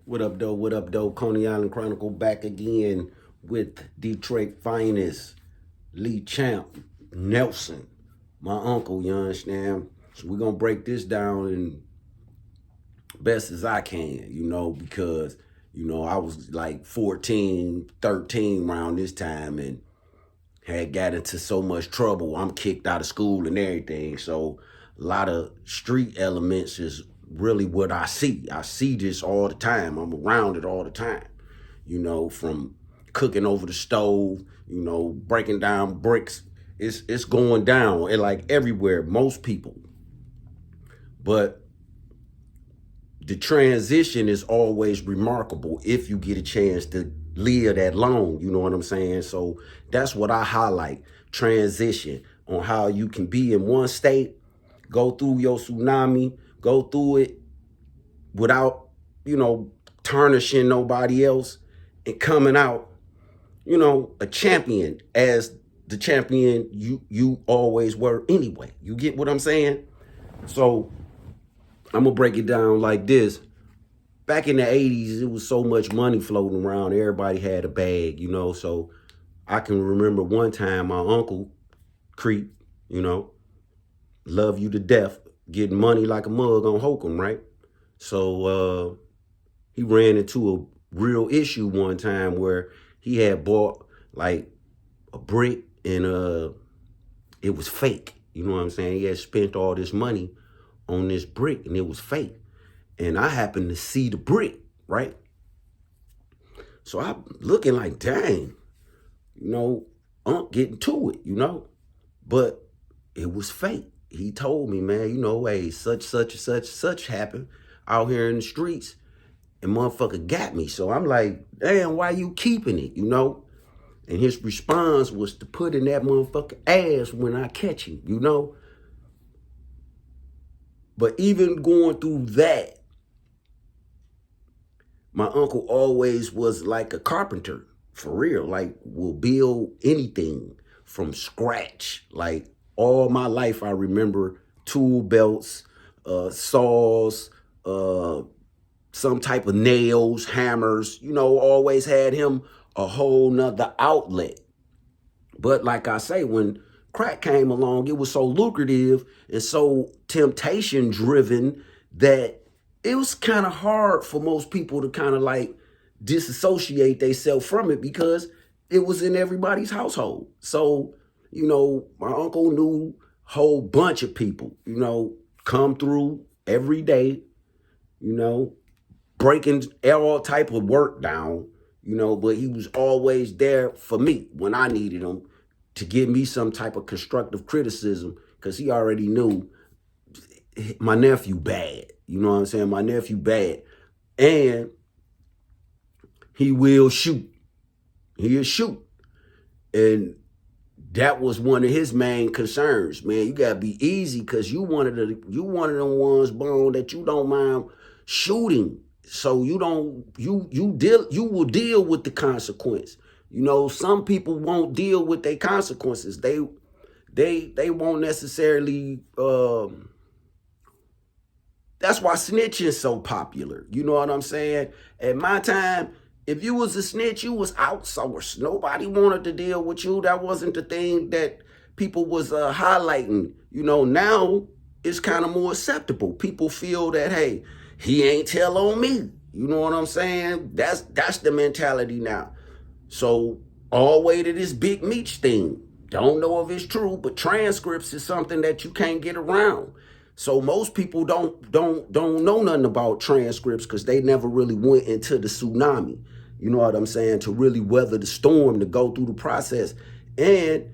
What up, though? What up, though? Coney Island Chronicle back again with Detroit finest Lee Champ Nelson, my uncle, you understand? So we're going to break this down in best as I can, because, I was like 14, 13 around this time and had got into so much trouble. I'm kicked out of school and everything. So a lot of street elements is really what I see. I see this all the time. I'm around it all the time. From cooking over the stove, breaking down bricks. It's going down and like everywhere, most people. But the transition is always remarkable if you get a chance to live that long, you know what I'm saying? So that's what I highlight, transition, on how you can be in one state, go through your tsunami, go through it without, tarnishing nobody else, and coming out, a champion as the champion you always were anyway. You get what I'm saying? So I'm gonna break it down like this. Back in the 80s, it was so much money floating around. Everybody had a bag, So I can remember one time my uncle, Creep, love you to death, getting money like a mug on Hokum, right? So he ran into a real issue one time where he had bought like a brick and it was fake. You know what I'm saying? He had spent all this money on this brick and it was fake. And I happened to see the brick, right? So I'm looking like, dang, Unc getting to it, But it was fake. He told me, man, hey, such happened out here in the streets and motherfucker got me. So I'm like, damn, why you keeping it, And his response was to put in that motherfucker ass when I catch him, But even going through that, my uncle always was like a carpenter, for real, like will build anything from scratch. Like all my life, I remember tool belts, saws, some type of nails, hammers, always had him a whole nother outlet. But like I say, when crack came along, it was so lucrative and so temptation driven that it was kind of hard for most people to kind of like disassociate themselves from it because it was in everybody's household. So, my uncle knew a whole bunch of people, come through every day, breaking all type of work down, but he was always there for me when I needed him to give me some type of constructive criticism because he already knew my nephew bad. You know what I'm saying? My nephew bad. And he will shoot. He'll shoot. And that was one of his main concerns, man. You gotta be easy because you one of them ones, Bone, that you don't mind shooting. So you will deal with the consequence. Some people won't deal with their consequences. They won't necessarily that's why snitching is so popular. You know what I'm saying? At my time, if you was a snitch, you was outsourced. Nobody wanted to deal with you. That wasn't the thing that people was highlighting. Now it's kind of more acceptable. People feel that, hey, he ain't tell on me. You know what I'm saying? That's the mentality now. So all way to this Big Meech thing. Don't know if it's true, but transcripts is something that you can't get around. So most people don't know nothing about transcripts because they never really went into the tsunami. You know what I'm saying? To really weather the storm, to go through the process. And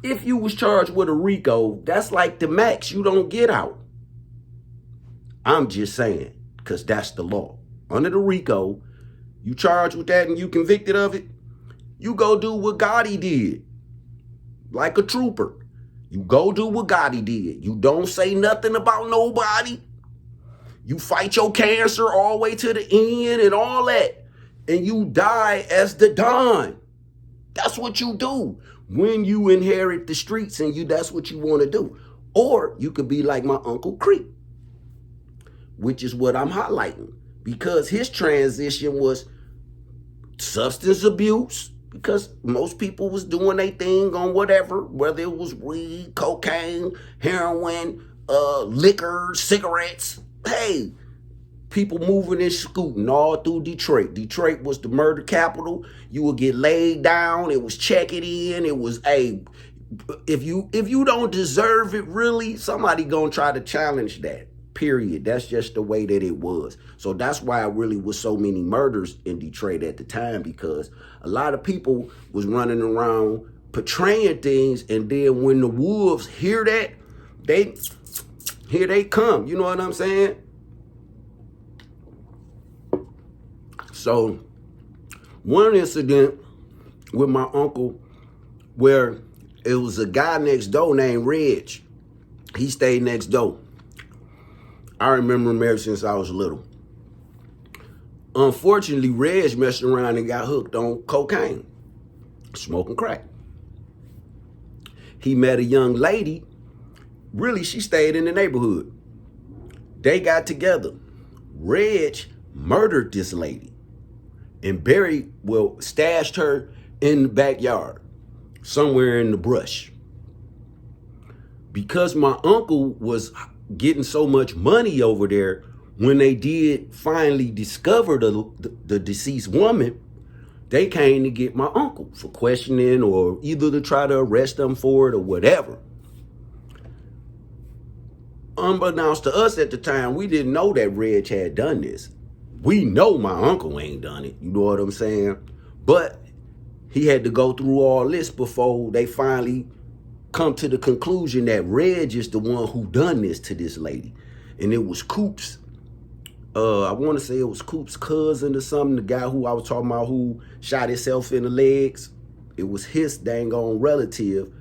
if you was charged with a RICO, that's like the max. You don't get out. I'm just saying, because that's the law. Under the RICO, you charged with that and you convicted of it, you go do what Gotti did, like a trooper. You go do what Gotti did. You don't say nothing about nobody. You fight your cancer all the way to the end and all that. And you die as the Don. That's what you do when you inherit the streets and that's what you want to do. Or you could be like my Uncle Creep, which is what I'm highlighting. because his transition was substance abuse, because most people was doing their thing on whatever, whether it was weed, cocaine, heroin, liquor, cigarettes. Hey, people moving and scooting all through Detroit. Detroit was the murder capital. You would get laid down. It was check it in. It was if you don't deserve it, really, somebody gonna try to challenge that. Period. That's just the way that it was. So that's why it really was so many murders in Detroit at the time, because a lot of people was running around portraying things, and then when the wolves hear that, here they come. You know what I'm saying? So one incident with my uncle where it was a guy next door named Reg. He stayed next door. I remember him ever since I was little. Unfortunately, Reg messed around and got hooked on cocaine, smoking crack. He met a young lady. Really, she stayed in the neighborhood. They got together. Reg murdered this lady and stashed her in the backyard, somewhere in the brush. Because my uncle was getting so much money over there, when they did finally discover the deceased woman, they came to get my uncle for questioning, or either to try to arrest them for it or whatever. Unbeknownst to us at the time, we didn't know that Reg had done this. We know my uncle ain't done it, you know what I'm saying? But he had to go through all this before they finally come to the conclusion that Reg is the one who done this to this lady. And it was Coop's, I want to say it was Coop's cousin or something, the guy who I was talking about who shot himself in the legs. It was his dang on relative.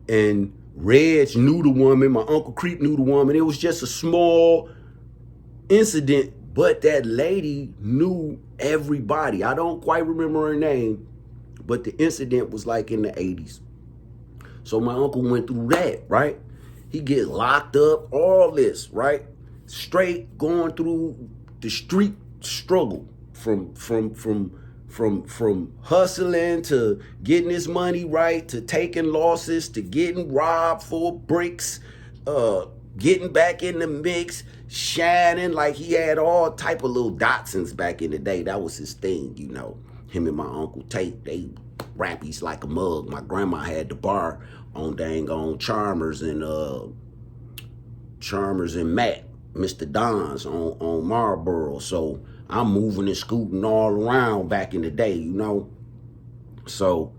And Reg knew the woman, my Uncle Creep knew the woman. It was just a small incident, but that lady knew everybody. I don't quite remember her name, but the incident was like in the 80s. So my uncle went through that, right? He get locked up, all this, right? Straight going through the street struggle from hustling to getting his money right, to taking losses, to getting robbed for bricks, getting back in the mix, shining. Like, he had all type of little Datsuns back in the day. That was his thing, you know. Him and my Uncle Tate, they rappies like a mug. My grandma had the bar on dang on Charmers and Matt, Mr. Don's on Marlboro. So I'm moving and scooting all around back in the day, you know. So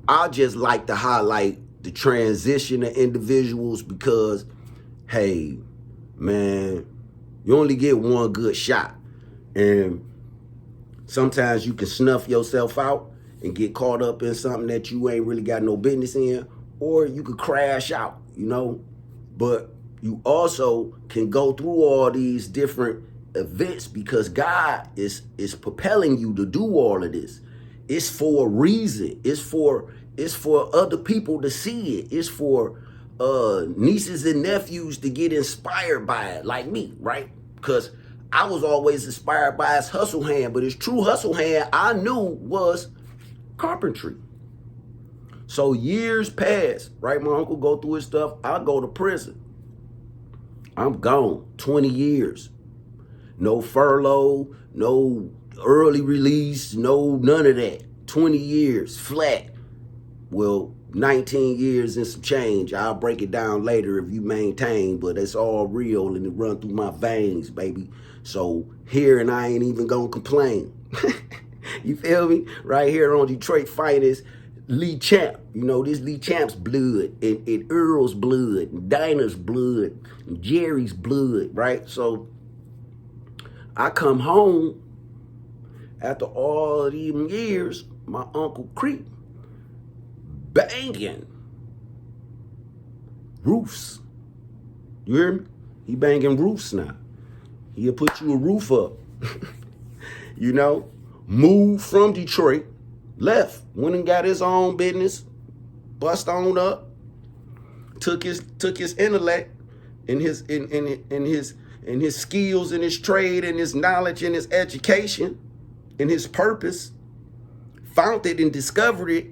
I just like to highlight the transition of individuals, because, hey, man, you only get one good shot. And sometimes you can snuff yourself out and get caught up in something that you ain't really got no business in, or you could crash out, you know. But you also can go through all these different events because God is propelling you to do all of this. It's for a reason. It's for other people to see it. It's for nieces and nephews to get inspired by it, like me, right? Because I was always inspired by his hustle hand, but his true hustle hand I knew was carpentry. So years passed, right? My uncle go through his stuff. I go to prison. I'm gone 20 years. No furlough, no early release, no none of that. 20 years flat. Well, 19 years and some change. I'll break it down later if you maintain, but it's all real and it run through my veins, baby. So here, and I ain't even gonna complain. You feel me? Right here on Detroit Finest, Lee Champ. You know, this Lee Champ's blood, and Earl's blood, and Dinah's blood, and Jerry's blood, right? So I come home after all of these years, my Uncle Creep banging roofs. You hear me? He banging roofs now. He'll put you a roof up. You know? Moved from Detroit, left, went and got his own business, bust on up, took his intellect and his and his skills and his trade and his knowledge and his education and his purpose, found it and discovered it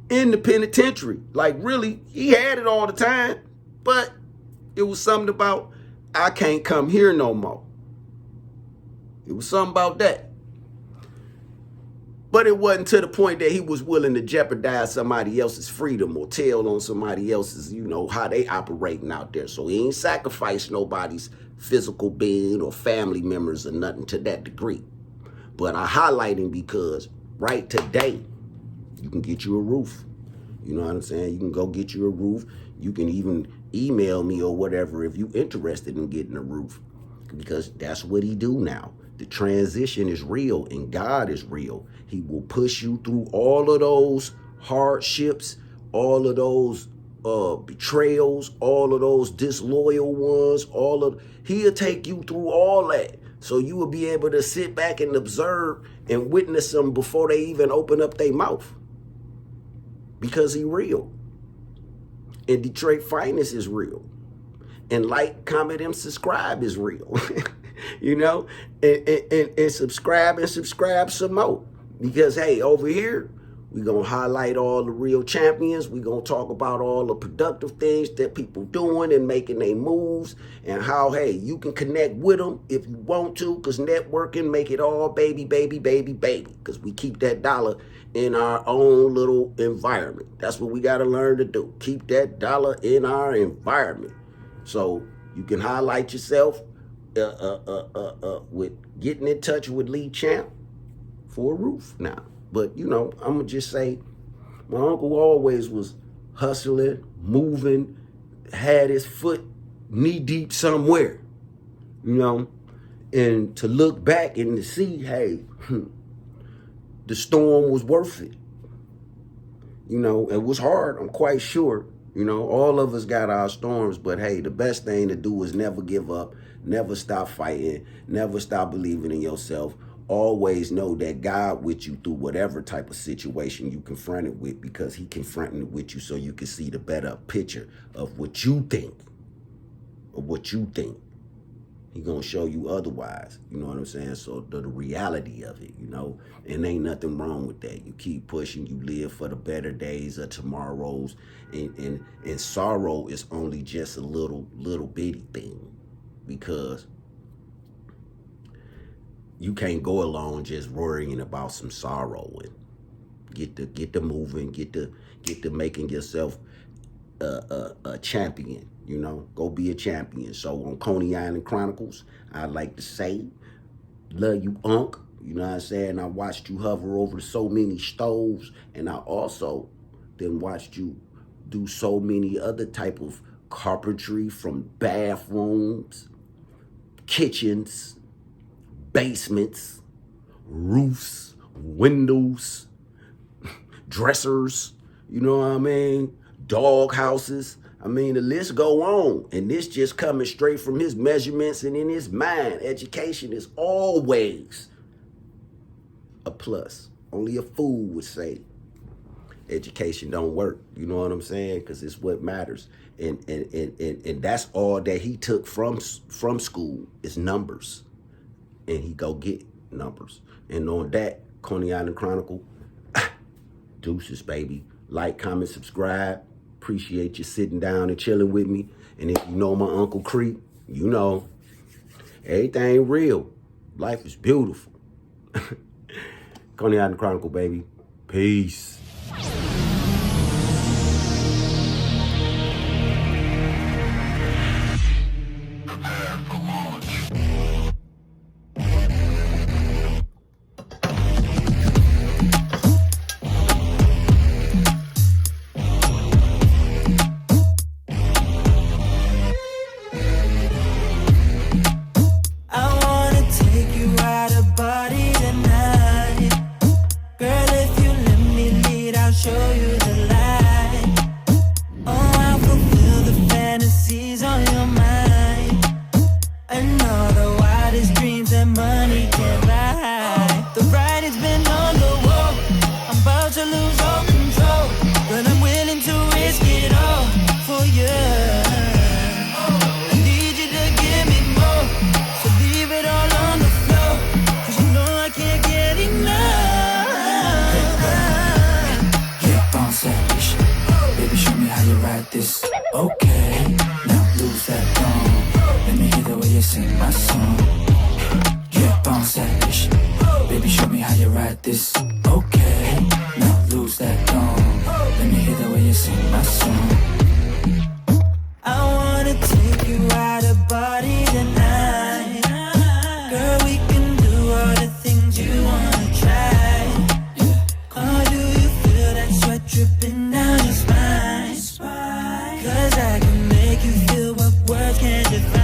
in the penitentiary. Like, really, he had it all the time, but it was something about, I can't come here no more. It was something about that. But it wasn't to the point that he was willing to jeopardize somebody else's freedom or tell on somebody else's, how they operating out there. So he ain't sacrificed nobody's physical being or family members or nothing to that degree. But I highlight him because right today, you can get you a roof. You know what I'm saying? You can go get you a roof. You can even email me or whatever if you're interested in getting a roof, because that's what he do now. The transition is real and God is real. He will push you through all of those hardships, all of those betrayals, all of those disloyal ones, he'll take you through all that. So you will be able to sit back and observe and witness them before they even open up their mouth. Because he real. And Detroit Finest is real. And like, comment, and subscribe is real. And subscribe some more. Because, hey, over here, we're going to highlight all the real champions. We're going to talk about all the productive things that people doing and making their moves, and how, hey, you can connect with them if you want to, because networking make it all baby, baby, baby, baby. Because we keep that dollar in our own little environment. That's what we got to learn to do. Keep that dollar in our environment. So you can highlight yourself with getting in touch with Lee Champ for a roof now. But, I'm going to just say, my uncle always was hustling, moving, had his foot knee deep somewhere, and to look back and to see, hey, the storm was worth it. It was hard, I'm quite sure. All of us got our storms, but hey, the best thing to do is never give up, never stop fighting, never stop believing in yourself. Always know that God with you through whatever type of situation you confronted with, because he confronting it with you so you can see the better picture of what you think. He gonna show you otherwise. You know what I'm saying? So the reality of it, and ain't nothing wrong with that. You keep pushing, you live for the better days of tomorrows, and sorrow is only just a little bitty thing, because you can't go along just worrying about some sorrow. And get to moving, get to making yourself a champion. Go be a champion. So on Coney Island Chronicles, I'd like to say, love you, Unc. You know what I'm saying? I watched you hover over so many stoves, and I also then watched you do so many other type of carpentry, from bathrooms, kitchens, basements, roofs, windows, dressers, dog houses. The list go on. And this just coming straight from his measurements and in his mind. Education is always a plus. Only a fool would say education don't work. You know what I'm saying? Because it's what matters. And that's all that he took from school is numbers. And he go get numbers. And on that, Coney Island Chronicle, deuces, baby. Like, comment, subscribe. Appreciate you sitting down and chilling with me. And if you know my Uncle Creep, everything real. Life is beautiful. Coney Island Chronicle, baby. Peace. Body tonight, girl, if you let me leave. Okay, now lose that thong. Let me hear the way you sing my song. Yeah, bounce that ish. Baby, show me how you ride this. Okay, now lose that thong. Let me hear the way you sing my song. I wanna take you out of body tonight. Girl, we can do all the things you wanna try. Oh, do you feel that sweat dripping down your spine? Cause I can make you feel what words can't define.